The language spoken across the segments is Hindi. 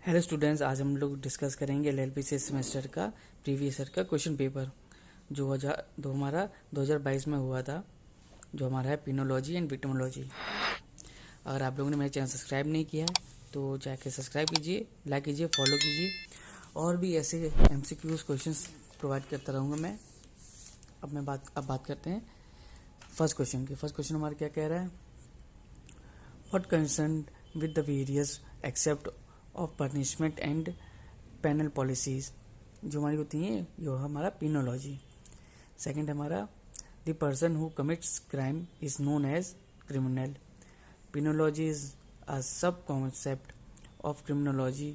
हेलो स्टूडेंट्स, आज हम लोग डिस्कस करेंगे एलएलबी से सेमेस्टर का प्रीवियस ईयर का क्वेश्चन पेपर जो हमारा 2022 में हुआ था, जो हमारा है पिनोलॉजी एंड विक्टिमोलॉजी। अगर आप लोगों ने मेरा चैनल सब्सक्राइब नहीं किया है तो जाके सब्सक्राइब कीजिए, लाइक कीजिए, फॉलो कीजिए। और भी ऐसे एमसीक्यूज क्वेश्चंस प्रोवाइड करता रहूँगा मैं। अब बात करते हैं फर्स्ट क्वेश्चन की। फर्स्ट क्वेश्चन हमारा क्या कह रहा है, what concern with the various एक्सेप्ट of punishment and penal policies. जो हमारी होती हैं ये हमारा पिनोलॉजी। सेकंड हमारा the person who commits crime is known as criminal. Penology is a sub concept of criminology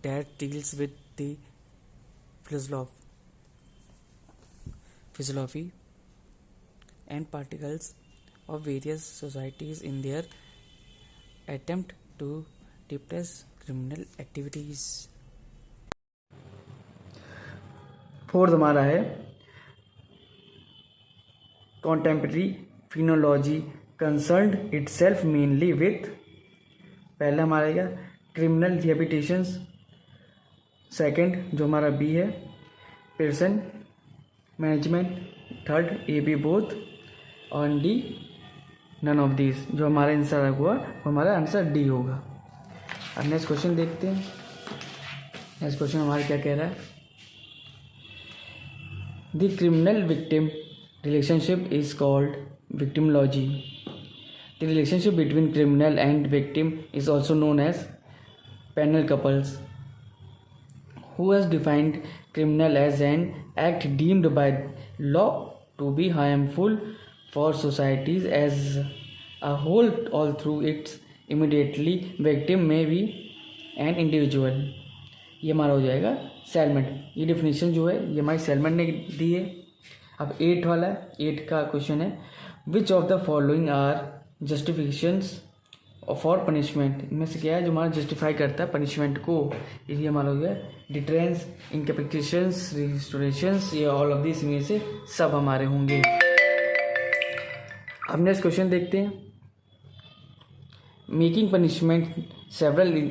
that deals with the philosophy and particles of various societies in their attempt to repress criminal activities. Fourth हमारा है contemporary phrenology concerned itself mainly with, पहला हमारा क्या criminal rehabilitations। सेकंड जो हमारा बी है person management. Third A B both और डी नन ऑफ दिस। जो हमारा आंसर हुआ वो हमारा आंसर डी होगा। अब नेक्स्ट क्वेश्चन देखते हैं। नेक्स्ट क्वेश्चन हमारा क्या कह रहा है, the criminal victim relationship is called victimology. The relationship between criminal and victim is also known as penal couples. Who has defined criminal as an act deemed by law to be harmful for societies as a whole, all through its immediately victim may be an individual। ये हमारा हो जाएगा सेलमेंट। ये डेफिनेशन जो है ये हमारी सेलमेंट ने दी है। अब 8 वाला है, 8 का क्वेश्चन है, which of the following are justifications for punishment. इनमें से क्या है जो हमारा जस्टिफाई करता है पनिशमेंट को। ये हमारा हो गया डिटरेंस, इनकैपिटेशंस, रिस्टोरेशंस, ये ऑल ऑफ दिस में से सब हमारे होंगे। अब नेक्स्ट क्वेश्चन देखते हैं, making punishment several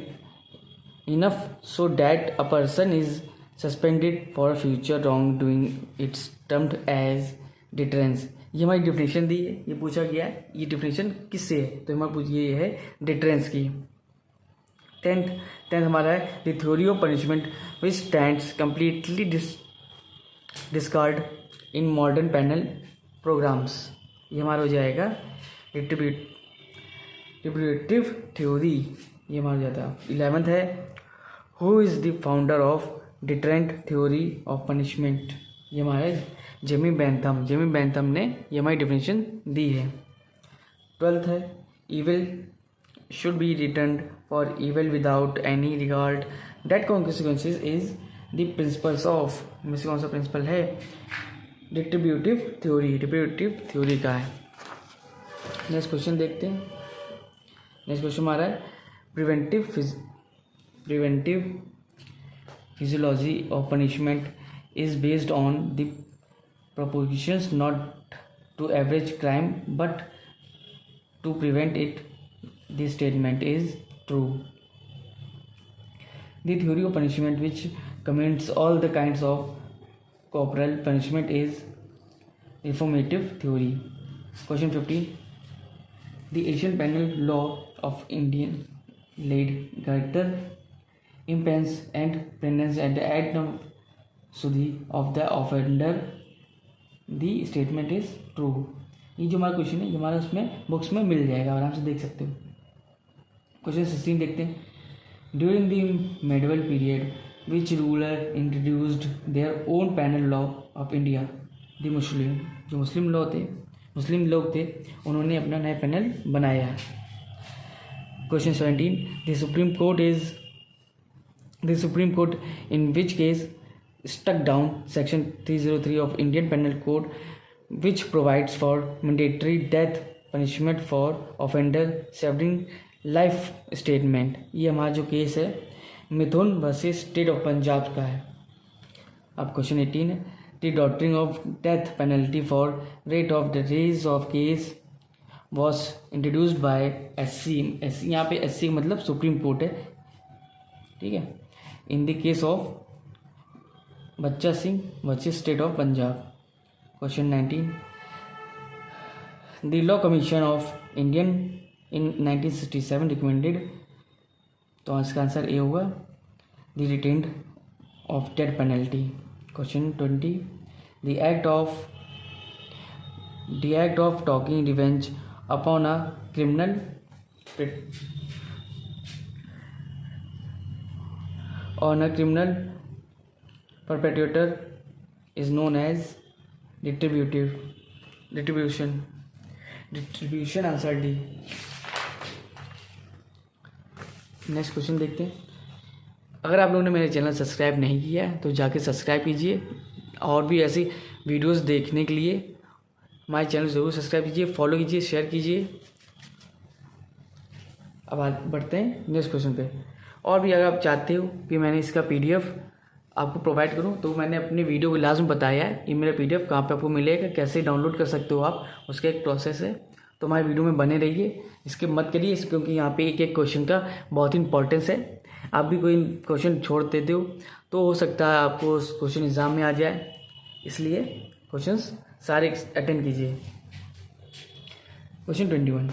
enough so that a person is suspended for future wrong doing it's termed as deterrence. ये हमारी डिफिनेशन दी है, ये पूछा गया है ये डिफिनेशन किससे है, तो हमारा ये है डिटरेंस की। टेंथ हमारा है the theory of punishment which stands completely discard in modern penal programmes. ये हमारा हो जाएगा रिट्रीब्यूटिव थ्योरी। ये हमारा हो जाता है। 11th है who is the founder of deterrent theory of punishment. ये हमारे जेमी बेंथम ने ये हमारी डेफिनेशन दी है। 12th है evil should be returned for evil without any regard that consequences is the principles of। में से कौन सा प्रिंसिपल है, डिस्ट्रीब्यूटिव थ्योरी का है। नेक्स्ट क्वेश्चन देखते हैं। नेक्स्ट क्वेश्चन हमारा है preventive physiology of punishment is based on the propositions not to average crime but to prevent it. This statement is true. The theory of punishment which commits all the kinds of corporal punishment is reformative theory. Question 15. The Asian penal law of Indian laid greater impens and penance at the act of सुधी of the offender. The statement is true. ये जो हमारा क्वेश्चन है ये हमारा उसमें बुक्स में मिल जाएगा, आराम से देख सकते हो। क्वेश्चन 16 देखते हैं, during the medieval period which ruler introduced their own panel law of India. The Muslim, जो मुस्लिम लोग थे उन्होंने अपना नया पैनल बनाया है। Question 17, the supreme court in which case struck down section 303 of Indian Penal Code which provides for mandatory death punishment for offender serving life statement। ये हमारा जो केस है Mithun versus state of Punjab का है। अब क्वेश्चन 18 है, the doctrine of death penalty for rate of the rare of case was introduced by SC। यहाँ पे SC मतलब सुप्रीम कोर्ट है। ठीक है। इन द केस ऑफ बच्चा Singh versus state of Punjab. Question 19, the law commission of Indian in 1967 recommended, तो इसका आंसर ए होगा, the retained of death penalty. Question 20, the act of talking revenge upon a criminal perpetrator is known as retribution answer D. Next question देखते हैं। अगर आप लोगों ने मेरे चैनल सब्सक्राइब नहीं किया है तो जाके सब्सक्राइब कीजिए, और भी ऐसी वीडियोस देखने के लिए हमारे चैनल ज़रूर सब्सक्राइब कीजिए, फॉलो कीजिए, शेयर कीजिए। अब बढ़ते हैं नेक्स्ट क्वेश्चन पे। और भी अगर आप चाहते हो कि मैंने इसका PDF आपको प्रोवाइड करूं, तो मैंने अपनी वीडियो के लास्ट में बताया है ये मेरा PDF कहाँ पे आपको मिलेगा, कैसे डाउनलोड कर सकते हो आप, उसका एक प्रोसेस है। तो हमारे वीडियो में बने रहिए, इसके मत करिए, क्योंकि यहाँ पे एक एक क्वेश्चन का बहुत ही इंपॉर्टेंस है। आप भी कोई क्वेश्चन छोड़ देते हो तो हो सकता है आपको उस क्वेश्चन एग्ज़ाम में आ जाए, इसलिए क्वेश्चंस सारे अटेंड कीजिए। Question 21,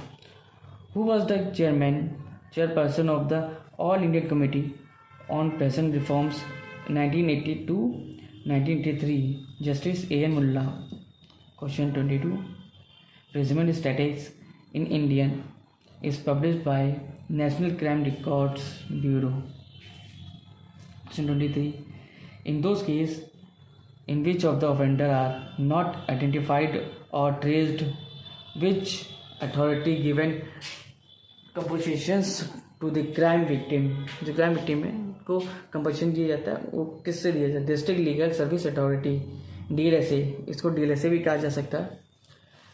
who was the chairperson of the all Indian committee on pension reforms 1982-1983? Justice A.N. Mulla. Question 22, Regiment Statistics in Indian is published by National Crime Records Bureau. Question 23, in those cases in which of the offender are not identified or traced, which authority given compensations to the crime victim? जो क्राइम विक्टिम है को कंपनसेशन दिया जाता है वो किससे दिया जाता है? District legal service authority, DLSA, इसको DLSA भी कहा जा सकता है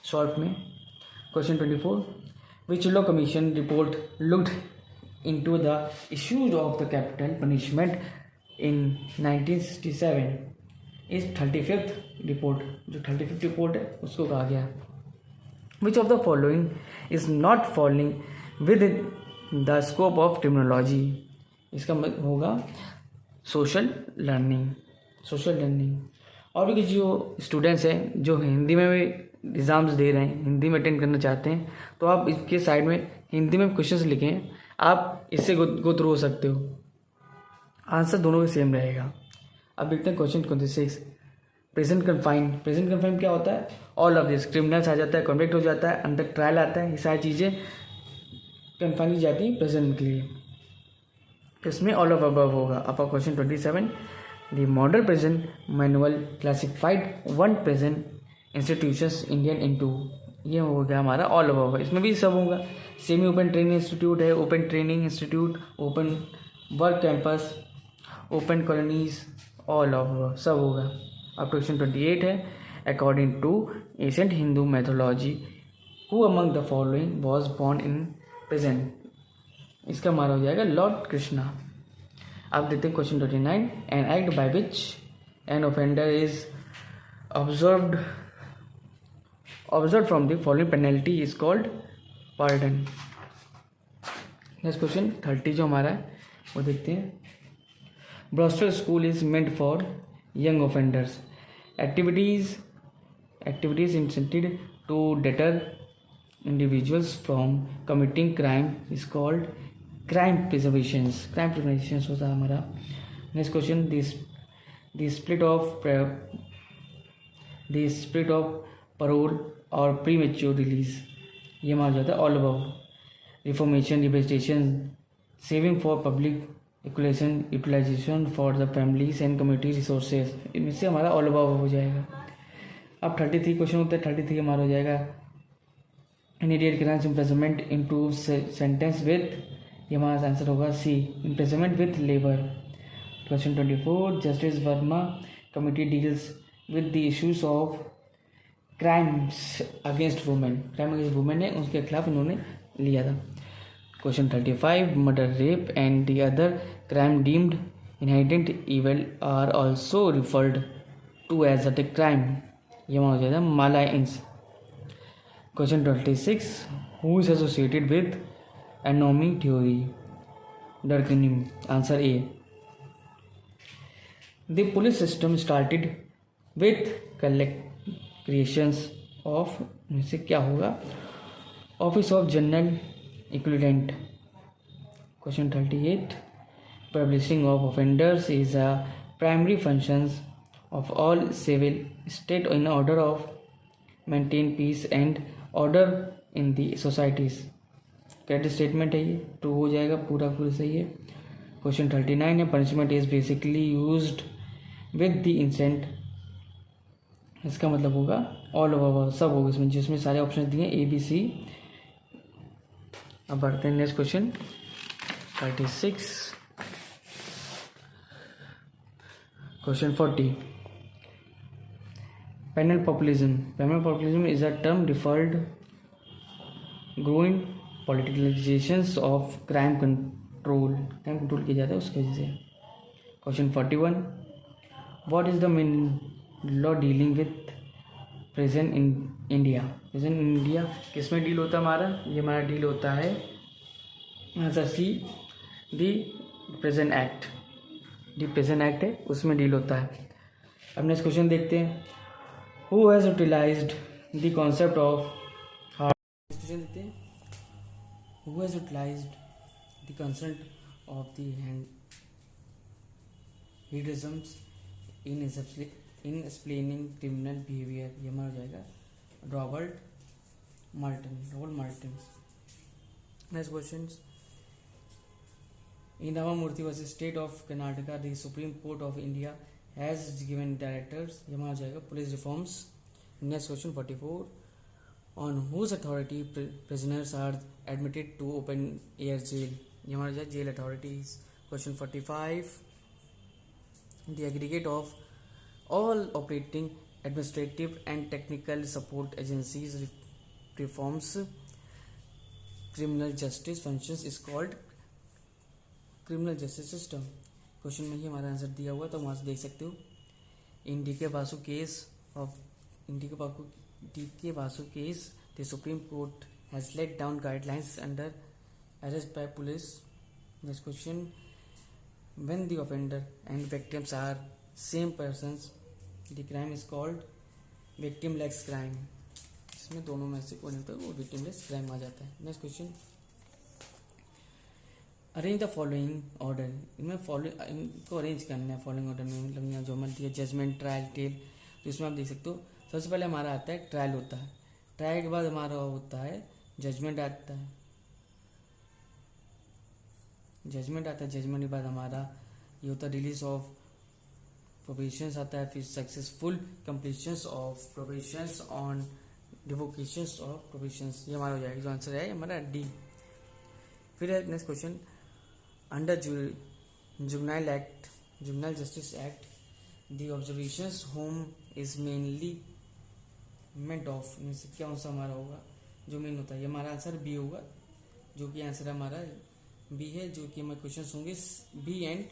शॉर्ट में। Question 24, which law commission report looked into the issues of the capital punishment in 1967? इस 35th रिपोर्ट, जो 35th रिपोर्ट है उसको कहा गया। विच of the following is not following with the scope of criminology? इसका होगा सोशल लर्निंग। और भी जो स्टूडेंट्स हैं जो हिंदी में भी एग्ज़ाम्स दे रहे हैं, हिंदी में अटेंड करना चाहते हैं, तो आप इसके साइड में हिंदी में क्वेश्चंस लिखें, आप इससे गो थ्रू हो सकते हो, आंसर दोनों का सेम रहेगा। अब देखते हैं क्वेश्चन 26, प्रेजेंट कन्फाइन क्या होता है? ऑल ऑफ दिस, क्रिमिनल्स आ जाता है, कन्विक्ट हो जाता है, अंडर ट्रायल आता है, ये सारी चीज़ें कन्फाइन की जाती है प्रेजेंट के लिए, इसमें ऑल ऑफ अबव होगा। अब question 27, the model present manual classified 1 present institutions Indian into, ये हो गया हमारा ऑल ओवर। इसमें भी सब होगा, सेमी ओपन ट्रेनिंग इंस्टीट्यूट है, open training institute, open work campus, open colonies, all over सब होगा। अब क्वेश्चन 28 है, according to ancient Hindu mythology who among the following was born in present? इसका हमारा हो जाएगा लॉर्ड कृष्णा। अब देखते हैं question 29, an act by which an offender is observed from the following penalty is called pardon. Next question 30 जो हमारा है वो देखते हैं। Borstal school is meant for young offenders, activities intended to deter individuals from committing crime is called crime prevention होता है हमारा। Next question, the split of parole और प्रीमेच्योर रिलीज, ये हमारा जाता है all above. Reformation, rehabilitation, saving for public utilisation for the families and community resources, इनमें से हमारा ऑल अबव हो जाएगा। अब 33 क्वेश्चन होता है, 33 हमारा हो जाएगा immediate grants imprisonment into sentence with, ये हमारा आंसर होगा C, imprisonment with labour. Question 24, justice Verma committee deals with the issues of crimes against women, crime against women है उसके खिलाफ इन्होंने लिया था। Question 35, murder, rape and the other crime deemed inherent evil are also referred to as a crime, ये हो जाता है मालाइंस। Question 26, who is associated with anomie theory, Durkheim, answer A. The police system started with creations of, से क्या होगा, office of general equivalent. Question 38, publishing of offenders is a primary function of all civil state in order of maintain peace and order in the societies। Correct statement है ये, ट्रू हो जाएगा, पूरा सही है। क्वेश्चन 39 है, punishment is basically used with the intent, इसका मतलब होगा ऑल ओवर, सब होगा इसमें, जिसमें सारे ऑप्शन दिए ए बी सी। अब बढ़ते हैं next question 36। Question 40. Penal populism. Penal populism is a term defined growing politicalizations of crime control किया जाता है उसकी वजह से। Question 41. What is the main law dealing with prison in India? Prison in India किस में डील होता है हमारा? ये हमारा डील होता है answer C, the present act. The present act है उसमें डील होता है। अब नेक्स्ट क्वेश्चन देखते हैं, who has utilized the concept of hard. Question देखते हैं, who has utilized the concept of the hedonism in explaining criminal behaviour. ये हमारा हो जाएगा Robert Martin. Next question, in Ramamurthy vs State of Karnataka, the Supreme Court of India has given directives, ये हमारा हो जाएगा police reforms. Next question 44, on whose authority prisoners are admitted to open air jail, ये हमारा हो जाएगा jail authorities. Question 45, the aggregate of all operating administrative and technical support agencies performs criminal justice functions is called criminal justice system. Question में ही हमारा आंसर दिया हुआ, तो वहाँ से देख सकते हो। In D K Basu case the supreme court has laid down guidelines under arrest by police. Next question, when the offender and victims are same persons the crime is called victimless crime. इसमें दोनों में से कोई नहीं होता, वो विक्टिमलेस क्राइम आ जाता है। Next question, arrange the following order, इनको अरेंज करना है फॉलोइंग ऑर्डर में, मतलब यहाँ जो हमारे दिया जजमेंट, ट्रायल, टेल, तो इसमें आप देख सकते हो। सबसे पहले हमारा आता है ट्रायल होता है, ट्रायल के बाद हमारा होता है जजमेंट आता है, जजमेंट के बाद हमारा ये होता है रिलीज ऑफ प्रोबेशंस आता है, फिर सक्सेसफुल कंप्लीशंस ऑफ प्रोबेशंस ऑन डिवोकेशंस ऑफ प्रोबेशंस। ये हमारा हो जाएगा, जो आंसर है हमारा डी। फिर next question, under juvenile justice act the observations home is mainly meant of, में से क्या सा हमारा होगा जो मेन होता है, ये हमारा आंसर बी होगा, जो कि आंसर हमारा बी है। जो कि हमारे क्वेश्चन होंगे B and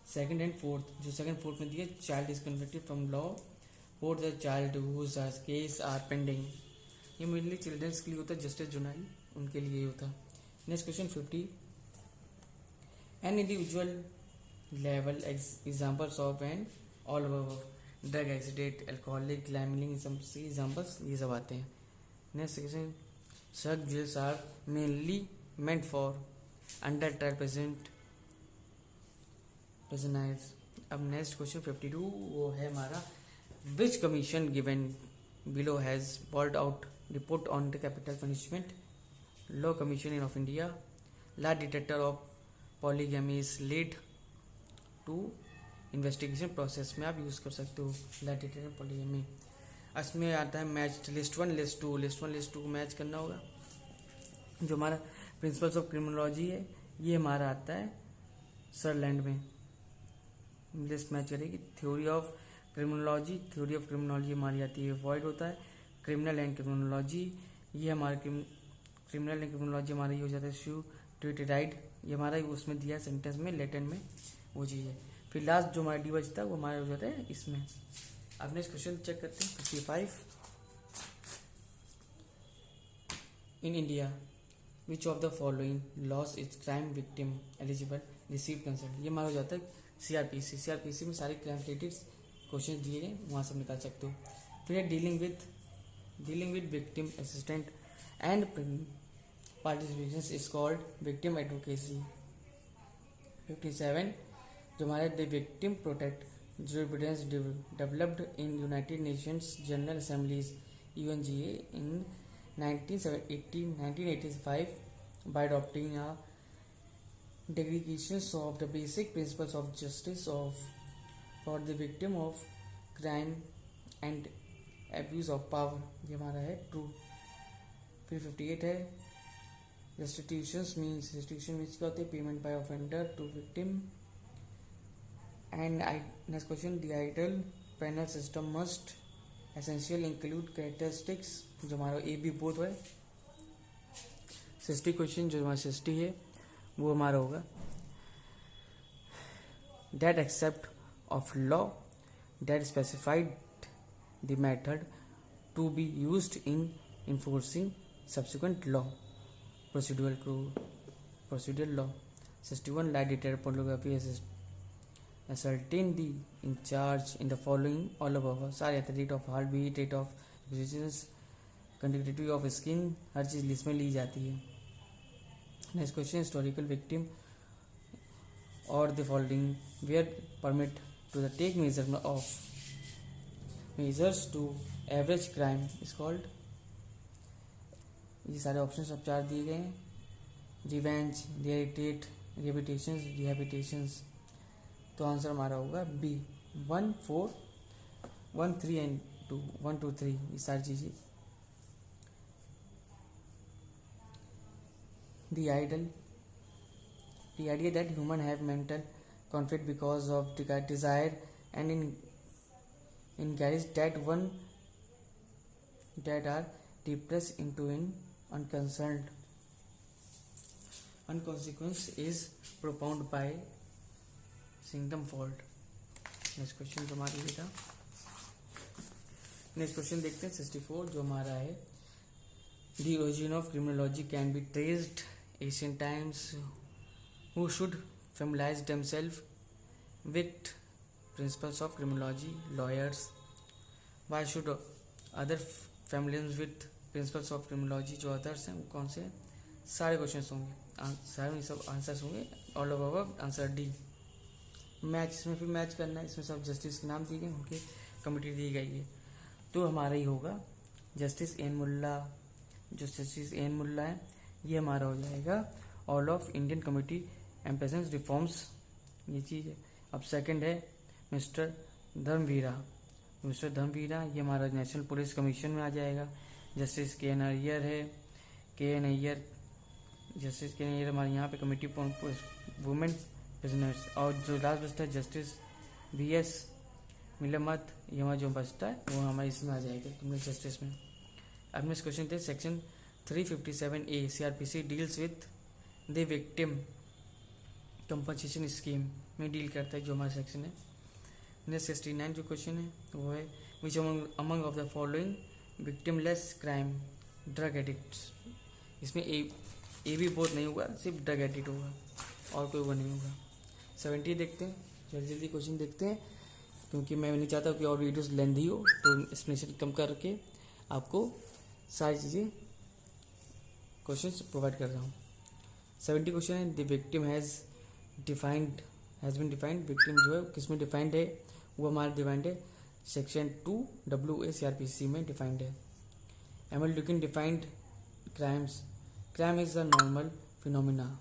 second and fourth. जो सेकंड फोर्थ में दिया, child is convicted from law, fourth the child whose case are pending. ये मेनली चिल्ड्रंस के लिए होता है, जस्टिस जुवेनाइल उनके लिए होता है। Next question 50, an individual level examples of an all over drug accident, alcoholic, gambling, examples ये सब आते हैं। Next question, sub jails are mainly meant for under trial prisoners. अब नेक्स्ट क्वेश्चन 52 वो है हमारा, which commission given below has brought out report on the capital punishment, law commission of India, lie detector of polygamy is led to investigation process में आप यूज़ कर सकते हो ला डिटेक्टर पॉलीगैमी। इसमें आता है match list one list two को मैच करना होगा। जो हमारा प्रिंसिपल्स ऑफ क्रिमिनोलॉजी है ये हमारा आता है सरलैंड में, लिस्ट मैच करेगी। थ्योरी ऑफ क्रिमिनोलॉजी हमारी आती है वॉइड होता है। क्रिमिनल एंड क्रिमिनोलॉजी, ये हमारे क्रिमिनल एंड क्रिमिनोलॉजी हमारा ये हो जाता है शू ट्रीटी राइट, ये हमारा उसमें दिया है सेंटेंस में लैटिन में वो चीज़ है। फिर लास्ट जो हमारा डी बचता है वो हमारा हो जाता है इसमें। अब नेक्स्ट क्वेश्चन चेक करते हैं 55, in India which of the following loss is crime victim eligible receive consult. ये माना जाता है सीआरपीसी में सारे क्राइम रिलेटेड क्वेश्चन दिए गए, वहाँ से निकाल सकते हो। फिर dealing with victim assistant and participation is called victim advocacy. 57 जो हमारे the victim protect jurisprudence developed in United Nations General Assemblies UNGA in 1985 by adopting a declaration of the basic principles of justice for the victim of crime and abuse of power। ये हमारा है ट्रू। फिर 58 है restitution means क्या होते हैं payment by offender to victim. And next question, the ideal penal system must essentially include characteristics जो हमारा ए बी बोथ है। 60 क्वेश्चन जो हमारा 60 है वो हमारा होगा that accept of law that specified the method to be used in enforcing subsequent law procedural law। 61 lie detector pornography ascertain the in charge in the following all above सारे rate of heartbeat, rate of resistance, conductivity of skin, हर चीज़ लिस्ट में ली जाती है। नेक्स्ट क्वेश्चन हिस्टोरिकल विक्टिम और the following were permit to the take measures to average crime is called. ये सारे ऑप्शन सब 4 दिए गए हैं। Revenge, rehabilitations. तो आंसर हमारा होगा बी 1, 4, 1, 3 एंड 2, 1, 2, 3 ये सारी चीज़ें। The idea that human have mental conflict because of desire and encourage that one that are depressed into an unconsequence is propounded by Singtam fault. Next question जो हमारा ये था। नेक्स्ट क्वेश्चन देखते हैं 64 जो हमारा है the origin of criminology can be traced ancient times who should familiarise themselves with principles of criminology lawyers. Why should other familiarise with principles of criminology जो अदर्स हैं वो कौन से हैं? सारे क्वेश्चन होंगे, सारे सब आंसर्स होंगे all over answer D. Match, इसमें फिर मैच करना है, इसमें सब जस्टिस के नाम दिए गए, उनके कमिटी दी गई है। तो हमारा ही होगा जस्टिस एन मुल्ला। जो जस्टिस एन मुल्ला है ये हमारा हो जाएगा ऑल ऑफ इंडियन कमिटी एम्पेसेंस रिफॉर्म्स, ये चीज़ है। अब सेकंड है मिस्टर धर्मवीरा। ये हमारा नेशनल पुलिस कमीशन में आ जाएगा। जस्टिस के एन अय्यर है, जस्टिस के एन अय्यर हमारे यहाँ पे कमिटी वुमेन बिजनेस। और जो लास्ट बचता है जस्टिस VS मिलमत, ये हमारा जो बचता है वो हमारे इसमें आ जाएगा क्रिमिनल जस्टिस में। अब नेक्स्ट क्वेश्चन थे section 357A CRPC deals with the victim compensation scheme में डील करता है जो हमारा सेक्शन है। नेक्स्ट 69 जो क्वेश्चन है वो है which among of the following victimless crime drug addicts. इसमें ए भी बोथ नहीं होगा, सिर्फ ड्रग एडिक्ट होगा और कोई वो नहीं होगा। 70 देखते हैं, जल्दी क्वेश्चन देखते हैं क्योंकि मैं नहीं चाहता कि और वीडियोस लेंदी हो, तो एक्सप्लेनेशन कम करके आपको सारी चीज़ें क्वेश्चंस प्रोवाइड कर रहा हूँ। 70 क्वेश्चन है the victim has been defined. Victim जो है किस में डिफाइंड है? वो हमारा डिफाइंड है सेक्शन 2WA CRPC में डिफाइंड है। Emile Durkheim defined crime is a normal phenomena.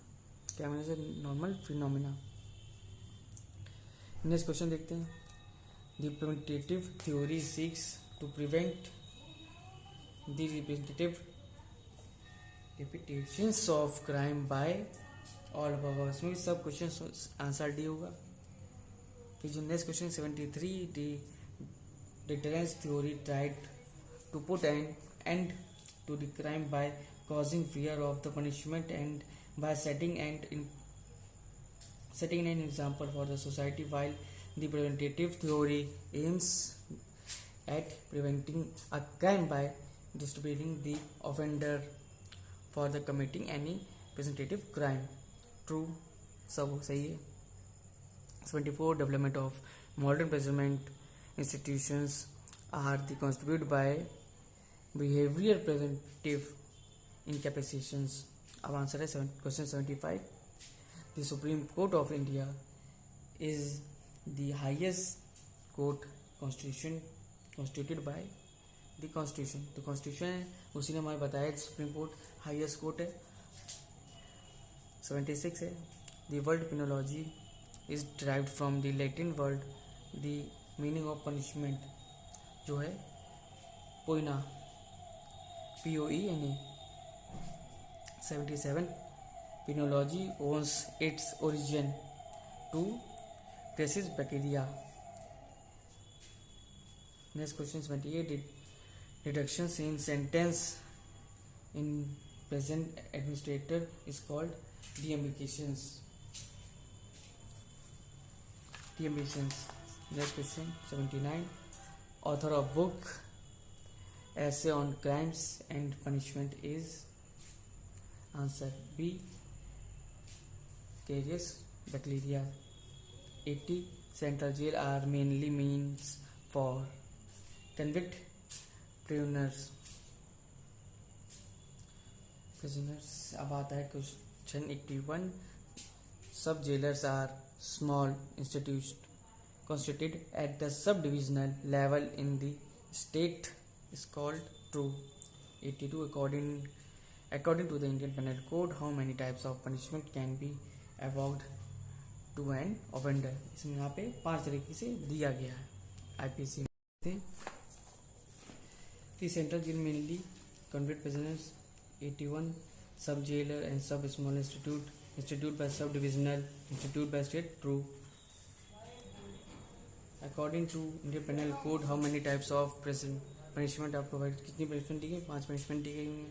Next question देखते हैं the preventive theory seeks to prevent the repetitions of crime by all above. इसमें सब क्वेश्चन आंसर डी होगा। फिर जो next question 73 the deterrence theory tried to put an end to the crime by causing fear of the punishment and by setting an example for the society, while the preventative theory aims at preventing a crime by distributing the offender for the committing any representative crime. True, सब सही है. 74. Development of modern measurement institutions are contributed by behavior preventive incapacitations. अब आंसर है question 75. The Supreme Court of India is the highest court constituted by the Constitution. तो Constitution है, उसी ने हमें बताया सुप्रीम कोर्ट हाईएस्ट कोर्ट है. 76 है. The word penology is derived from the Latin word the meaning of punishment, जो है पोइना, POENA. 77. Penology owes its origin to Praxis bacteria. Next question 78. Reductions in sentence in present administrator is called deambulations. Next question 79. Author of book Essay on Crimes and Punishment is answer B. Carius bacteria. 80. Central jail are mainly means for convict prisoners. अब आता है question 81. Sub jailers are small institutions constituted at the sub-divisional level in the state is called true. 82. According to the Indian Penal Code, how many types of punishment can be awarded to an offender? इसमें यहाँ पे 5 तरीके से दिया गया है IPC में. The central jail mainly convict prisoners. 81. Sub jailer and sub small institute by sub divisional institute by state true. According to Indian Penal Code, how many types of punishment are provided? कितनी punishment दी गई? 5 punishment दी गई हैं.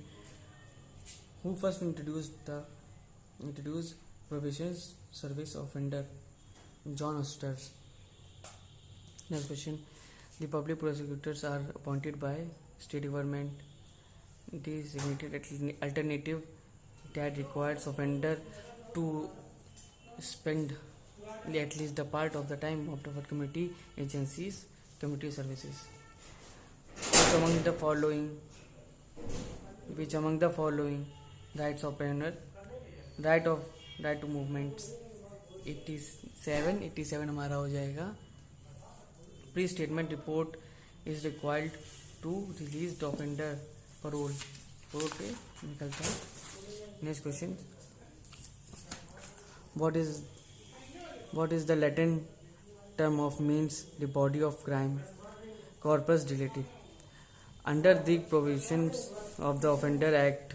Who first introduced probation service offender? John Hosters. Next question. The public prosecutors are appointed by state government. Designated alternative that requires offender to spend at least the part of the time of the community agencies, community services. Which among the following rights of prisoner? Right to movements. 87 हमारा हो जाएगा. Pre-statement report is required to release the offender. parole पे निकलता है. Next question. What is the Latin term of means the body of crime? Corpus delicti. Under the provisions of the Offender Act,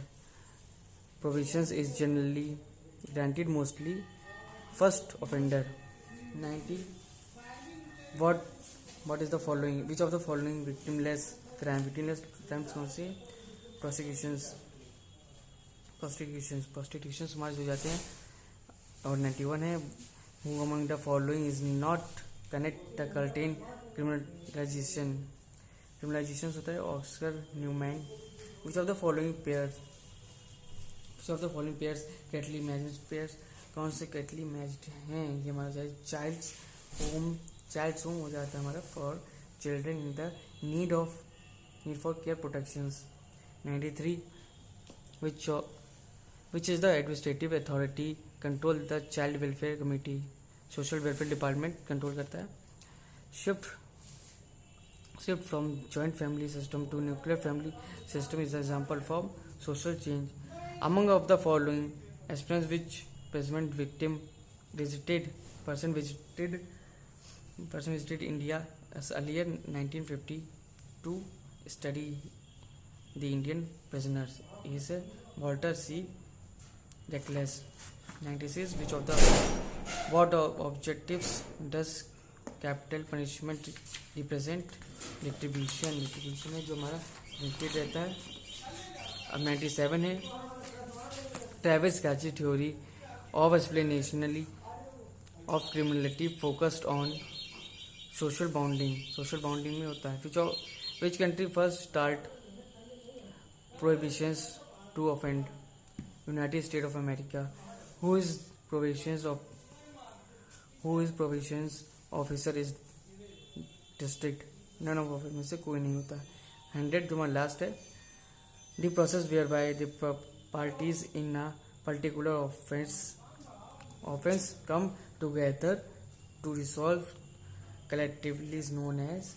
provisions is generally granted mostly first offender. 90. What is the following? Which of the following victimless crimes कौन से? Prostitutions हमारे हो जाते हैं. और 91 है. Who among the following is not connect the contain criminalization होता है. Oscar Newman. Which of the following pairs correctly matched pairs? कौन से correctly matched हैं? ये हमारा जाए child's home हो जाता है हमारा for children in the need for care protections. 93. Which is the administrative authority control the child welfare committee? Social welfare department control करता है. Shift from joint family system to nuclear family system is an example for social change. Among of the following aspirants which present victim visited India as earlier 1950 to study the Indian prisoners is Walter C. Reckless. 96. What objectives does capital punishment represent? Retribution है जो हमारा रिपीट रहता है. अब 97 है. Travis Gachi theory of explanation of criminality focused on social bonding में होता है. Which country first start prohibitions to offend? United State of America. Who is provisions officer is district. None of में से कोई नहीं होता. 100 जो हमारा लास्ट है. The process whereby the parties in a particular offense come together to resolve collectively is known as